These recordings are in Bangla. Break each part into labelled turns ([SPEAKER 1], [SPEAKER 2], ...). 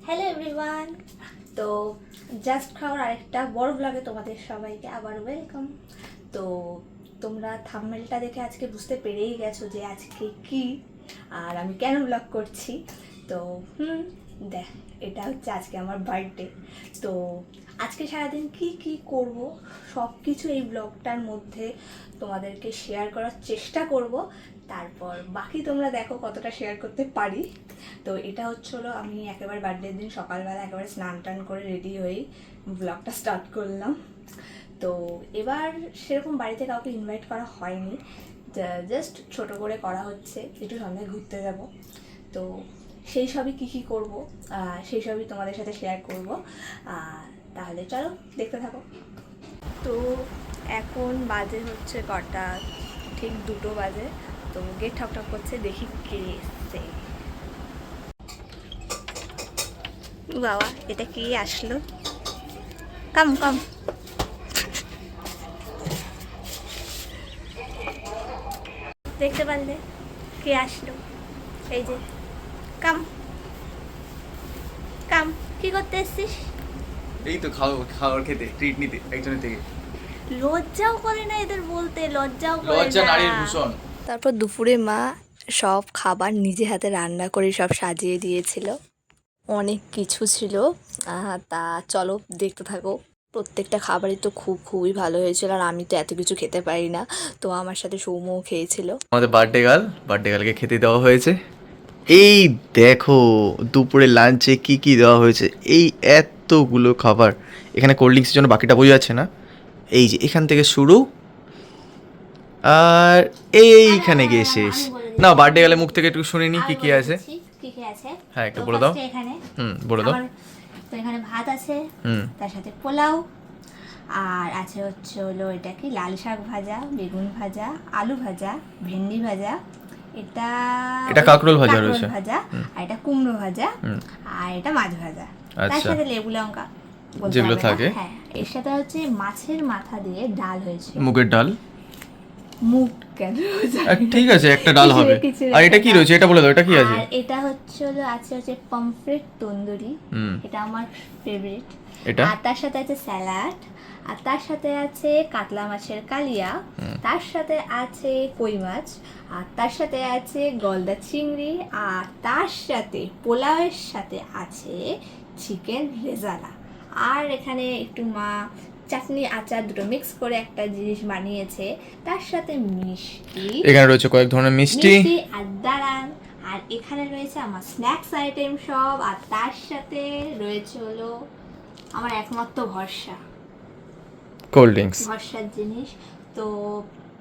[SPEAKER 1] Hello everyone. তো জাস্ট খাওয়ার আরেকটা বড় ব্লগে তোমাদের সবাইকে আবার ওয়েলকাম। তো তোমরা থাম্বনেলটা দেখে আজকে বুঝতে পেরেই গেছো যে আজকে কি আর আমি কেন ব্লগ করছি। তো দেখ, এটা হচ্ছে আজকে আমার বার্থডে। তো আজকে সারাদিন কি কি করব সব কিছু এই ব্লগটার মধ্যে তোমাদেরকে শেয়ার করার চেষ্টা করব। তারপর বাকি তোমরা দেখো কতটা শেয়ার করতে পারি। তো এটা হচ্ছিলো আমি একেবারে বার্থডের দিন সকালবেলা একেবারে স্নান টান করে রেডি হয়েই ব্লগটা স্টার্ট করলাম। তো এবার সেরকম বাড়িতে কাউকে ইনভাইট করা হয়নি, জাস্ট ছোট করে করা হচ্ছে, একটু সন্ধ্যায় ঘুরতে যাব। তো সেই সবই কী কী করবো সেই সবই তোমাদের সাথে শেয়ার করব। তাহলে চলো দেখতে থাকো। তো এখন বাজে হচ্ছে কটা, ঠিক 2টো বাজে। তো গেট ঠক ঠক করছে, দেখি কে এসছে। বাবা, এটা কি আসলো? কাম কাম, দেখতে পারলে কে আসলো? এই যে কাম কাম, কি করতে এসছিস?
[SPEAKER 2] এই তো খাওয়ার খেতে, ট্রিট নিতে একজনের থেকে।
[SPEAKER 1] লজ্জাও করে না এদের বলতে, লজ্জাও করে
[SPEAKER 2] লজ্জা
[SPEAKER 1] না।
[SPEAKER 2] নারীর ভূষণ।
[SPEAKER 1] তারপর দুপুরে মা সব খাবার নিজে হাতে রান্না করে সব সাজিয়ে দিয়েছিল, অনেক কিছু ছিল। তা চলো দেখতে থাকো। প্রত্যেকটা খাবারই তো খুবই ভালো হয়েছিল, আর আমি তো এত কিছু খেতে পারি না, তো আমার সাথে সৌম্যও খেয়েছিল।
[SPEAKER 2] আমাদের বার্থডে গার্লকে খেতে দেওয়া হয়েছে। এই দেখো দুপুরে লাঞ্চে কি কি দেওয়া হয়েছে, এই এতগুলো খাবার। এখানে কোল্ড ড্রিঙ্কসের জন্য বাকিটা বোঝা যাচ্ছে না। এই যে এখান থেকে শুরু, আর এইখানে গিয়ে শেষ। না, বার্থডে গার্লের মুখ থেকে একটু শুনে নি কি কি আছে। হ্যাঁ, একটু বলে দাও। বলে দাও।
[SPEAKER 1] তো এখানে ভাত আছে,
[SPEAKER 2] হুম
[SPEAKER 1] তার সাথে পোলাও, আর আছে হচ্ছে হলো এটা কি লাল শাক ভাজা, বেগুন ভাজা, আলু ভাজা, ভেন্ডি ভাজা, এটা
[SPEAKER 2] কাঁকরোল ভাজা রয়েছে,
[SPEAKER 1] আর এটা কুমড়ো ভাজা, আর এটা মাছ ভাজা। তার
[SPEAKER 2] আচ্ছা,
[SPEAKER 1] সাথে লেবু লঙ্কা
[SPEAKER 2] যেগুলো থাকে।
[SPEAKER 1] হ্যাঁ, এর সাথে হচ্ছে মাছের মাথা দিয়ে ডাল হয়েছে।
[SPEAKER 2] মুগের ডাল।
[SPEAKER 1] মুগ কেন?
[SPEAKER 2] ঠিক আছে, একটা ডাল হবে। আর এটা কি রয়েছে, এটা বলে দাও, এটা কি আছে?
[SPEAKER 1] আর এটা হচ্ছে হচ্ছে পমফ্রেট তন্দুরি, এটা আমার ফেভারিট।
[SPEAKER 2] এটা
[SPEAKER 1] আর তার সাথে আছে স্যালাড, আর তার সাথে আছে কাতলা মাছের কালিয়া, তার সাথে আছে কই মাছ, আর তার সাথে আছে গলদা চিংড়ি, আর তার সাথে পোলাওয়ের সাথে আছে চিকেন রেজালা। আর এখানে একটু মা চাটনি আচার দুটো মিক্স করে একটা জিনিস বানিয়েছে, তার সাথে মিষ্টি।
[SPEAKER 2] এখানে রয়েছে কয়েক ধরনের মিষ্টি।
[SPEAKER 1] আর দাঁড়ান, আর এখানে রয়েছে আমার স্ন্যাক্স আইটেম সব, আর তার সাথে রয়েছে হলো আমার একমাত্র ভরসা,
[SPEAKER 2] কোল্ড ড্রিঙ্কস,
[SPEAKER 1] ভরসার জিনিস। তো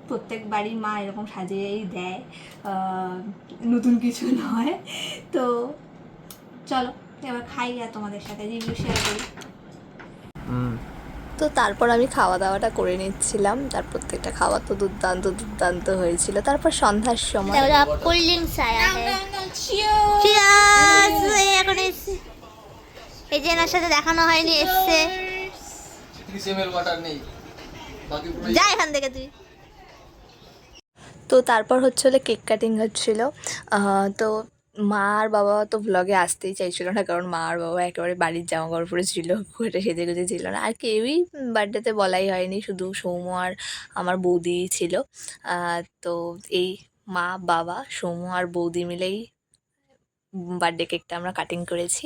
[SPEAKER 1] প্রত্যেকবারই মা এরকম সাজিয়েই দেয়, নতুন কিছু নয়। তো চলো এবার খাই আর তোমাদের সাথে রিভিউ শেয়ার করি। তো তারপর আমি খাওয়া দাওয়াটা করে নিচ্ছিলাম, তার প্রত্যেকটা খাওয়া তো দুর্দান্ত দুর্দান্ত হয়েছিল। তারপর সন্ধ্যার সময় কোল্ড ড্রিঙ্কস আয়া এখন এই যে এনার সাথে দেখানো হয়নি, এসছে। যা এখান থেকে তুই। তো তারপর হচ্ছে কেক কাটিং হচ্ছিল। তো মা আর বাবা তো ব্লগে আসতেই চাইছিল না, কারণ মা আর বাবা একেবারে বাড়ির জামা কাপড় পরে ছিল, খুব একটা সেজে গুজে ছিল না, আর কেউই বার্থডেতে বলাই হয়নি, শুধু সৌম্য আর আমার বৌদি ছিল। তো এই মা বাবা সৌম্য আর বৌদি মিলেই বার্থডে কেকটা আমরা কাটিং করেছি।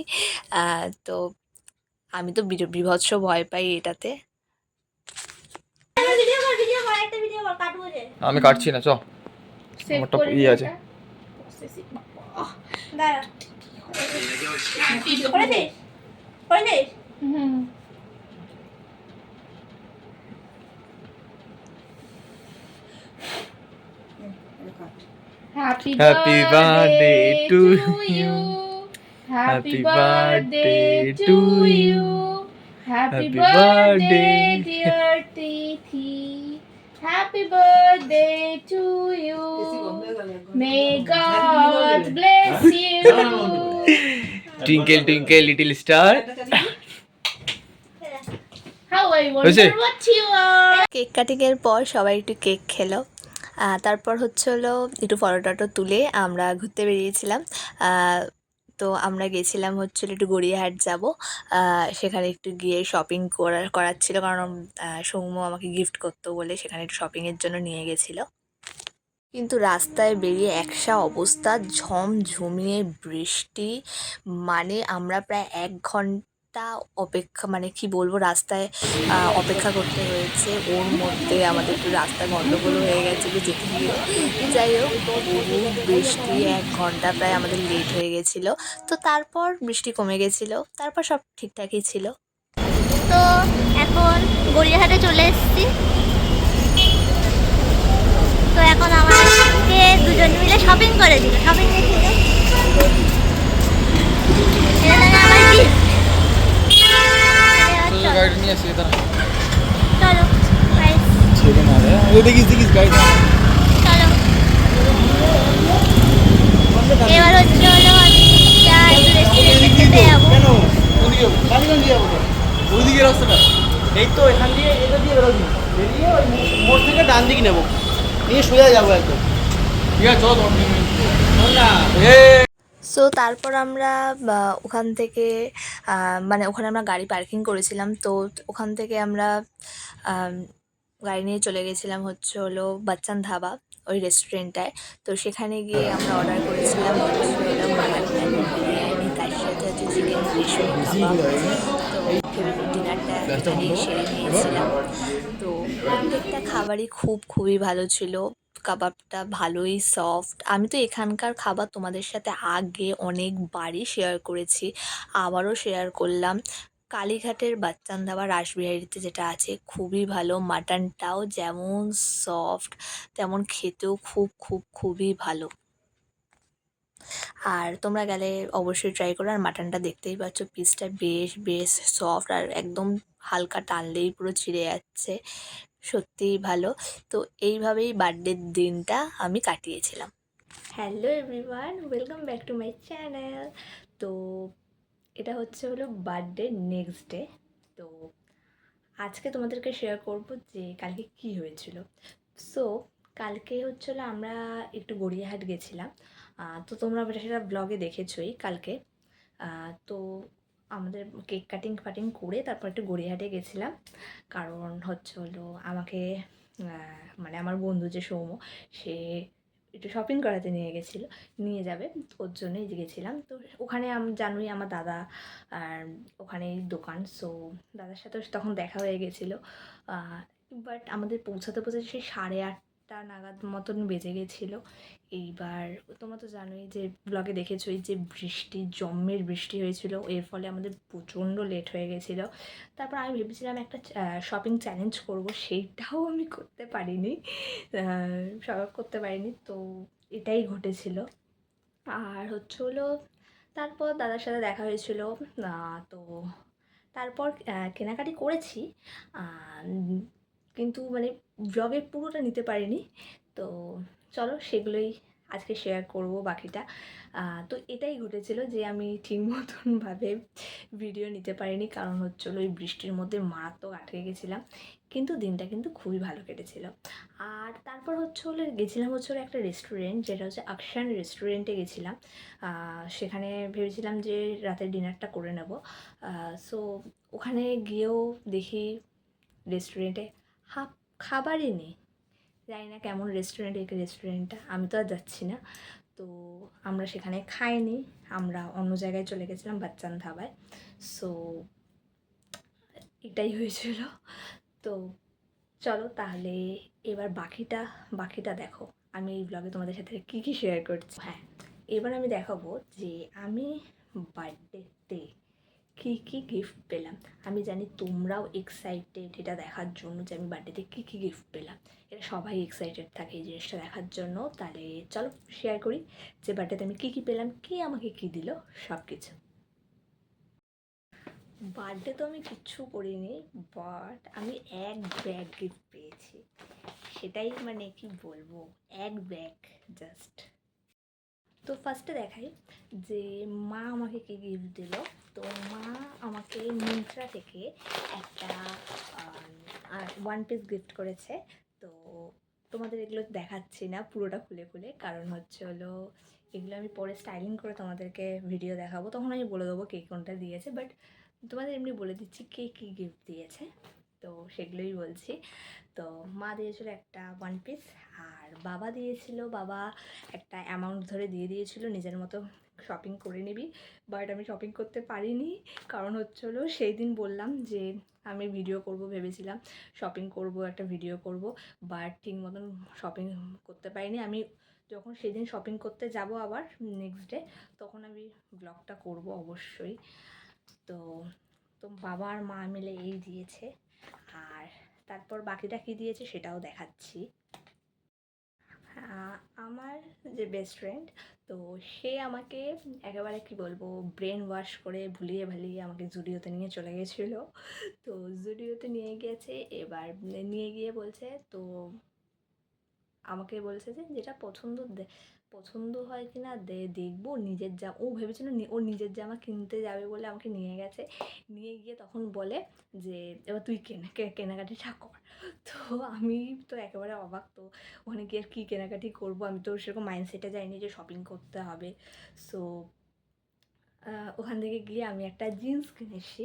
[SPEAKER 1] তো আমি তো বিভৎস ভয় পাই এটাতে।
[SPEAKER 2] আমি কাটছি না, চ আমারটা ইয়ে আছে।
[SPEAKER 3] Happy
[SPEAKER 2] Happy birthday to you.
[SPEAKER 3] Happy birthday to you. Happy
[SPEAKER 2] Happy
[SPEAKER 3] birthday,
[SPEAKER 2] birthday.
[SPEAKER 3] dear Tithi. Happy birthday to you. May God bless you.
[SPEAKER 2] Twinkle twinkle little star.
[SPEAKER 3] How I wonder
[SPEAKER 2] হয়েছে?
[SPEAKER 3] what you are.
[SPEAKER 1] কেক কাটিংয়ের পর সবাই একটু কেক খেলো। তারপর হচ্ছে হলো একটু ফটো টটো তুলে আমরা ঘুরতে বেরিয়েছিলাম। তো আমরা গেছিলাম হচ্ছিল একটু গড়িয়াহাট যাব, সেখানে একটু গিয়ে শপিং করাচ্ছিল, কারণ সৌম্য আমাকে গিফট করতো বলে সেখানে একটু শপিংয়ের জন্য নিয়ে গেছিলো। কিন্তু রাস্তায় বেরিয়ে একসা অবস্থা, ঝমঝমিয়ে বৃষ্টি, মানে আমরা প্রায় 1 ঘন্টা অপেক্ষা, মানে কি বলবো, রাস্তায় অপেক্ষা করতে হয়েছে। ওর মধ্যে আমাদের একটু রাস্তা গন্ডগোল হয়ে গেছিলো যেতে গিয়ে। যাই হোক, বহু বৃষ্টি, 1 ঘন্টা প্রায় আমাদের লেট হয়ে গেছিলো। তো তারপর বৃষ্টি কমে গেছিলো, তারপর সব ঠিকঠাকই ছিল।
[SPEAKER 4] তো এখন গড়িয়াহাটে চলে এসেছি। তো এখন আমাকে দুজন মিলে শপিং করে দিল। শপিং দেখিয়ে দাও। এটা থাকে আমার gift। চলো guys, চলো। এবার হচ্ছে হলো আমি রেস্টুরেন্টে খেতে যাবো।
[SPEAKER 5] ওইদিকে রাস্তাটা এই তো, এখান দিয়ে এটা দিয়ে বেরোবি, বেরিয়ে ওই মোড় থেকে ডান দিকে নেবো, নিয়ে সোজা যাবো একদম। ঠিক আছে চলো না।
[SPEAKER 1] সো তারপর আমরা ওখান থেকে মানে ওখানে আমরা গাড়ি পার্কিং করেছিলাম, তো ওখান থেকে আমরা গাড়ি নিয়ে চলে গেছিলাম হচ্ছে হলো বাচ্চান ধাবা, ওই রেস্টুরেন্টটায়। তো সেখানে গিয়ে আমরা অর্ডার করেছিলাম হচ্ছে হলো মাটন বিরিয়ানি, তার সাথে হচ্ছে চিকেন রেশমি কাবাব। তো ডিনারটা এখানেই সেরে নিয়েছিলাম। তো প্রত্যেকটা খাবারই খুবই ভালো ছিল। কাবাবটা ভালোই সফট। আমি তো এখানকার খাবার তোমাদের সাথে আগে অনেকবারই শেয়ার করেছি, আবারও শেয়ার করলাম। কালীঘাটের বাচ্চান ধাবা রাসবিহারিতে যেটা আছে, খুবই ভালো। মাটনটাও যেমন সফট তেমন খেতেও খুবই ভালো। আর তোমরা গেলে অবশ্যই ট্রাই করো। আর মাটনটা দেখতেই পাচ্ছ, পিসটা বেশ সফট, আর একদম হালকা টানলেই পুরো ছিঁড়ে যাচ্ছে, সত্যিই ভালো। তো এইভাবেই বার্থডের দিনটা আমি কাটিয়েছিলাম। Hello everyone, welcome back to my channel. তো এটা হচ্ছে হলো বার্থডে নেক্সট ডে। তো আজকে তোমাদেরকে শেয়ার করব যে কালকে কি হয়েছিল। সো কালকে হচ্ছিলো আমরা একটু গড়িয়াহাট গেছিলাম। তো তোমরা সেটা ব্লগে দেখেছোই কালকে। তো আমাদের কেক কাটিং করে তারপর একটু গড়িয়াহাটে গেছিলাম, কারণ হচ্ছে হলো আমাকে মানে আমার বন্ধু যে সৌম্য, সে একটু শপিং করাতে নিয়ে যাবে, ওর জন্যই গেছিলাম। তো ওখানে জানোই আমার দাদা আর ওখানেই দোকান, সো দাদার সাথে তখন দেখা হয়ে গেছিলো। বাট আমাদের পৌঁছাতে সেই 8:30 নাগাদ মতন বেজে গেছিলো। এইবার তোমরা তো জানোই যে ব্লগে দেখেছোই যে জম্মের বৃষ্টি হয়েছিল, এর ফলে আমাদের প্রচণ্ড লেট হয়ে গেছিলো। তারপর আমি ভেবেছিলাম একটা শপিং চ্যালেঞ্জ করব, সেইটাও আমি করতে পারিনি। তো এটাই ঘটেছিল। আর হচ্ছে হলো তারপর দাদার সাথে দেখা হয়েছিল। তো তারপর কেনাকাটি করেছি, কিন্তু মানে ব্লগের পুরোটা নিতে পারিনি। তো চলো সেগুলোই আজকে শেয়ার করব বাকিটা। তো এটাই ঘটেছিল যে আমি ঠিক মতনভাবে ভিডিও নিতে পারিনি, কারণ হচ্ছিলো ওই বৃষ্টির মধ্যে মারাত্মক আটকে গেছিলাম। কিন্তু দিনটা কিন্তু খুবই ভালো কেটেছিল। আর তারপর গেছিলাম একটা রেস্টুরেন্ট, যেটা হচ্ছে আকশান রেস্টুরেন্টে গেছিলাম। সেখানে ভেবেছিলাম যে রাতের ডিনারটা করে নেব। সো ওখানে গিয়েও দেখি রেস্টুরেন্টে খাবারই নেই। জানি না কেমন রেস্টুরেন্টটা, আমি তো আর যাচ্ছি না। তো আমরা সেখানে খাইনি, আমরা অন্য জায়গায় চলে গেছিলাম বাচ্চান ধাবায়। সো এটাই হয়েছিল। তো চলো তাহলে এবার বাকিটা দেখো, আমি এই ব্লগে তোমাদের সাথে কী শেয়ার করছি। হ্যাঁ, এবার আমি দেখাবো যে আমি বার্থডেতে কী গিফট পেলাম। আমি জানি তোমরাও এক্সাইটেড এটা দেখার জন্য যে আমি বার্থডেতে কী গিফট পেলাম। এটা সবাই এক্সাইটেড থাকে এই জিনিসটা দেখার জন্য। তাহলে চলো শেয়ার করি যে বার্থডেতে আমি কী পেলাম, কে আমাকে কী দিল, সব কিছু। বার্থডে তো আমি কিচ্ছু করিনি, বাট আমি এক ব্যাগ গিফট পেয়েছি। সেটাই মানে কি বলবো, এক ব্যাগ জাস্ট। তো ফার্স্টে দেখাই যে মা আমাকে কী গিফট দিল। তো মা আমাকে মিন্ত্রা থেকে একটা 1 পিস গিফট করেছে। তো তোমাদের এগুলো দেখাচ্ছি না পুরোটা খুলে খুলে, কারণ হচ্ছে হলো এগুলো আমি পরে স্টাইলিং করে তোমাদেরকে ভিডিও দেখাবো, তখন আমি বলে দেবো কে কোনটা দিয়েছে। বাট তোমাদের এমনি বলে দিচ্ছি কে কী গিফট দিয়েছে, তো সেগুলোই বলছি। তো মা দিয়েছিল একটা ওয়ান পিস, আর বাবা দিয়েছিল, বাবা একটা অ্যামাউন্ট ধরে দিয়ে দিয়েছিল নিজের মতো শপিং করে নিবি। বাট আমি শপিং করতে পারিনি, কারণ হচ্ছে হলো সেই দিন বললাম যে আমি ভিডিও করব ভেবেছিলাম, শপিং করব, একটা ভিডিও করব, বাট ঠিক মতন শপিং করতে পারিনি। আমি যখন সেদিন শপিং করতে যাব আবার নেক্সট ডে, তখন আমি ব্লগটা করব অবশ্যই। তো তো বাবা আর মা মিলে এই দিয়েছে, আর তারপর বাকিটা কী দিয়েছে সেটাও দেখাচ্ছি। আমার যে বেস্ট ফ্রেন্ড, তো সে আমাকে একেবারে কি বলবো ব্রেন ওয়াশ করে ভুলিয়ে ভালিয়ে আমাকে জুডিওতে নিয়ে চলে গেছিলো। তো জুডিওতে নিয়ে গিয়েছে, এবার নিয়ে গিয়ে বলছে, তো আমাকে বলছে যে যেটা পছন্দ হয় কি না দেখবো, নিজের জামা ও ভেবেছিল ও নিজের জামা কিনতে যাবে বলে আমাকে নিয়ে গেছে। নিয়ে গিয়ে তখন বলে যে এবার তুই কেনাকাটিটা কর। তো আমি তো একেবারে অবাক, তো ওখানে গিয়ে আর কী কেনাকাটি করবো, আমি তো সেরকম মাইন্ডসেটে যাইনি যে শপিং করতে হবে। সো ওখান থেকে গিয়ে আমি একটা জিন্স কিনেছি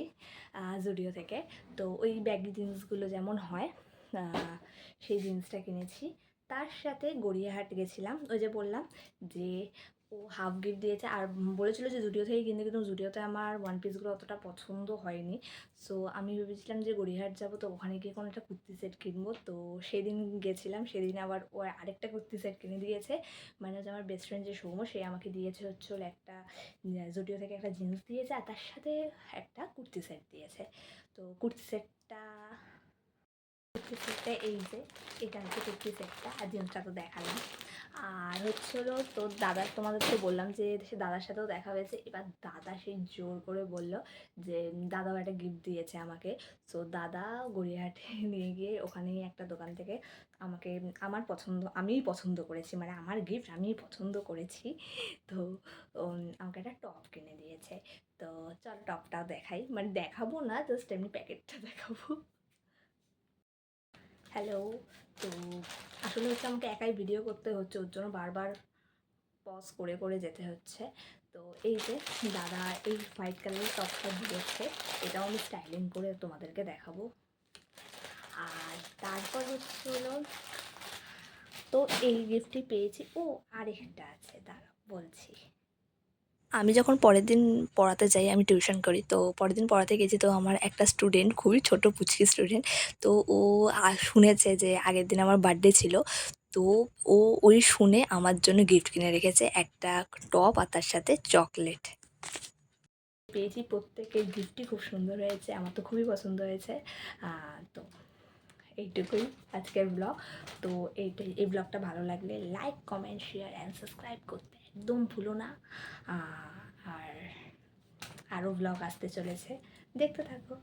[SPEAKER 1] জুডিও থেকে। তো ওই ব্যাগি জিন্সগুলো যেমন হয় সেই জিন্সটা কিনেছি। তার সাথে গড়িয়াহাট গেছিলাম, ওই যে বললাম যে ও হাফ গিফট দিয়েছে, আর বলেছিলো যে জুডিও থেকে কিনতে, কিন্তু জুডিওতে আমার ওয়ান পিসগুলো অতটা পছন্দ হয়নি। সো আমি ভেবেছিলাম যে গড়িয়াহাট যাবো, তো ওখানে গিয়ে কোনো একটা কুর্তি সেট কিনবো। তো সেদিন গেছিলাম, সেদিন আবার ও আরেকটা কুর্তি সেট কিনে দিয়েছে। মানে হচ্ছে আমার বেস্ট ফ্রেন্ড যে সৌম্য, সে আমাকে দিয়েছে হচ্ছে একটা জুডিও থেকে একটা জিন্স দিয়েছে, আর তার সাথে একটা কুর্তি সেট দিয়েছে। তো কুর্তি সেটটা এই যে এটা হচ্ছে কুর্তি সেটটা, আর জিন্সটা তো দেখালাম। আর হচ্ছে হলো তো তোমাদের তো বললাম যে সে দাদার সাথেও দেখা হয়েছে। এবার দাদা সেই জোর করে বলল যে দাদাও একটা গিফট দিয়েছে আমাকে। সো দাদা গড়িয়াহাটে নিয়ে গিয়ে ওখানেই একটা দোকান থেকে আমাকে আমিই পছন্দ করেছি, মানে আমার গিফট আমিই পছন্দ করেছি। তো আমাকে একটা টপ কিনে দিয়েছে। তো চল টপটাও দেখাই, মানে দেখাবো না, জাস্ট এমনি প্যাকেটটা দেখাবো। হ্যালো। তো আসলে হচ্ছে আমাকে একাই ভিডিও করতে হচ্ছে, ওর জন্য বারবার পজ করে করে যেতে হচ্ছে। তো এই যে দাদা এই হোয়াইট কালারের টপটা দিয়েছে, এটাও আমি স্টাইলিং করে তোমাদেরকে দেখাবো। আর তারপর হচ্ছে হলো তো এই গিফটটি পেয়েছি। ও আরেকটা আছে, দাঁড়া বলছি। আমি যখন পরের দিন পড়াতে যাই, আমি টিউশন করি, তো পরের দিন পড়াতে গেছি, তো আমার একটা স্টুডেন্ট, খুবই ছোট পুচকি স্টুডেন্ট, তো ও শুনেছে যে আগের দিন আমার বার্থডে ছিল। তো ও ওই শুনে আমার জন্য গিফট কিনে রেখেছে, একটা টপ আর তার সাথে চকলেট পেয়েছি। প্রত্যেকের গিফটই খুব সুন্দর হয়েছে, আমার তো খুবই পছন্দ হয়েছে। তো এইটুকুই আজকের ব্লগ। তো এই ব্লগটা ভালো লাগলে like, comment, share and subscribe করতে একদম ভুলো না। আর আরও ব্লগ আসতে চলেছে, দেখতে থাকো।